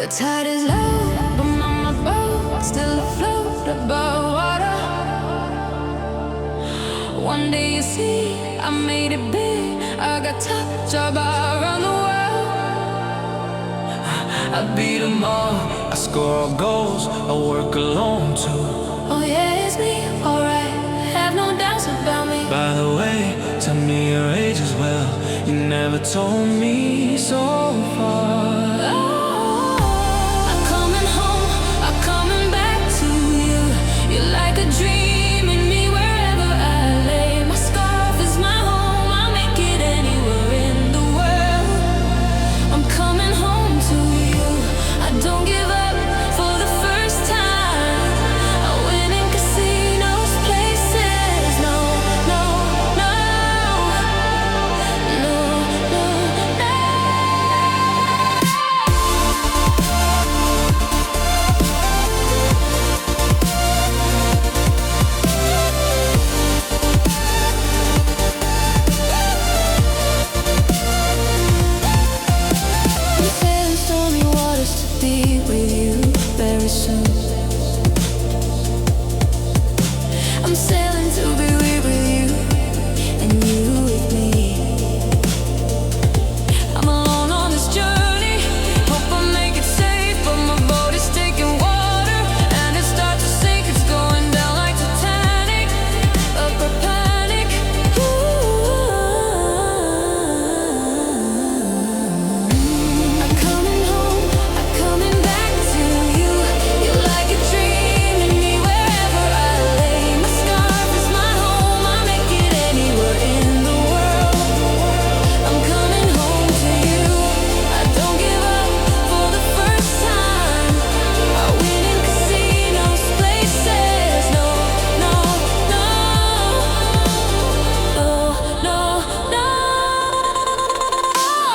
The tide is low, but my boat still afloat above water. One day you see, I made it big. I got top job around the world. I beat them all, I score all goals, I work alone too. Oh yeah, it's me, alright, have no doubts about me. By the way, tell me your age as well. You never told me so far. I'm coming home, I'm coming back to you. You're like a dream in me wherever I lay. My scarf is my home, I'll make it anywhere in the world. I'm coming home to you. I don't give up for the first time. I win in casinos, places. No, no, no, no, no, no. I'm sailing stormy waters to be with you very soon. I'm sailing to be with you and you with me. I'm alone on this journey, hope I make it safe, but my boat is taking water and it starts to sink. It's going down like Titanic, upper panic. I'm coming home, I'm coming back to you. You're like a dream in me wherever I lay. My scarf is my home, I'll make it anywhere in the world. I'm coming home to you. I don't give up for the first time. I win in casinos, places. No, no, no, no, no, no.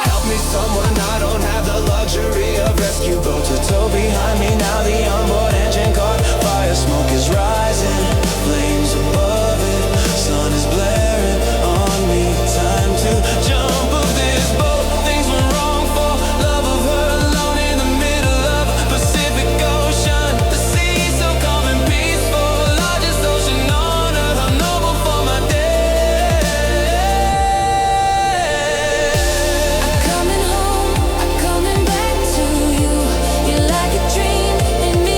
Help me someone, I don't have the luxury of rescue boat to tow behind me. Now the onboard engine caught fire, smoke is rising, flames above it, sun is blaring on me. Time to jump off this boat. Things went wrong for love of her, alone in the middle of a Pacific Ocean. The sea so calm and peaceful, largest ocean on earth. I'm noble for my day. Coming home, I'm coming back to you. You're like a dream in me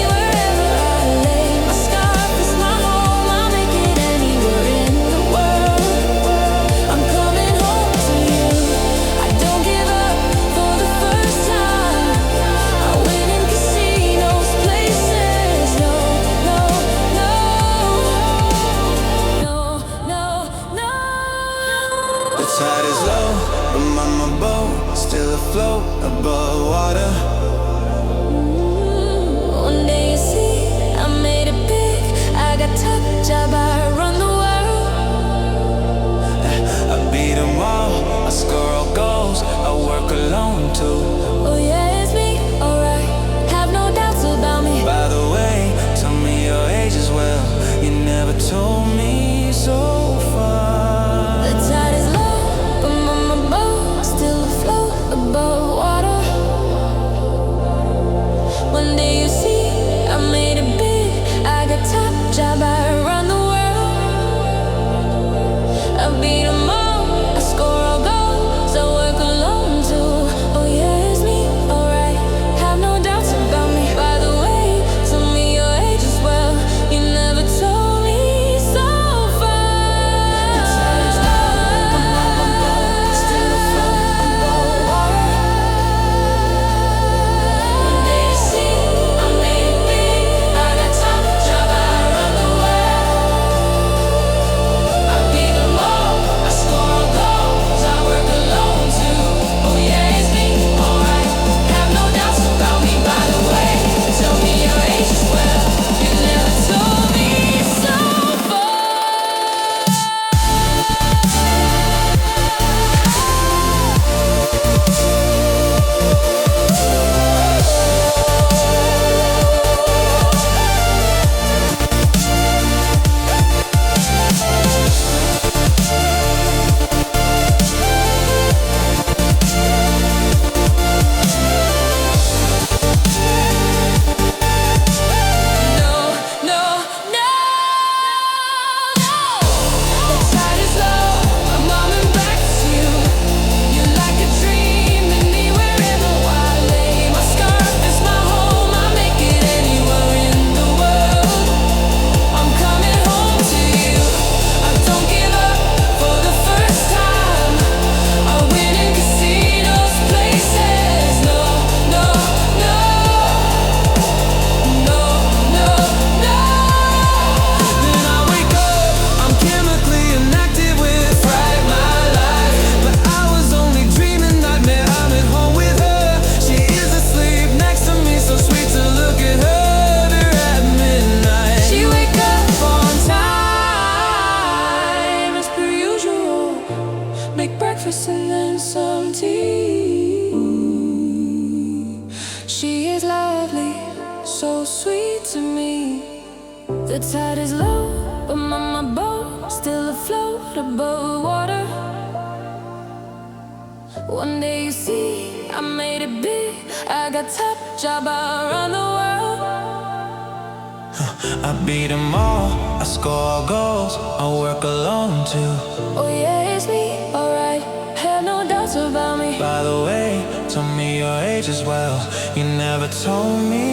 lively, so sweet to me. The tide is low, but my boat still afloat above water. One day you see, I made it big. I got top job around the world. I beat 'em all, I score goals, I work alone too. Oh yeah, it's me, alright. Have no doubts about me. By the way, tell me your age as well. You never told me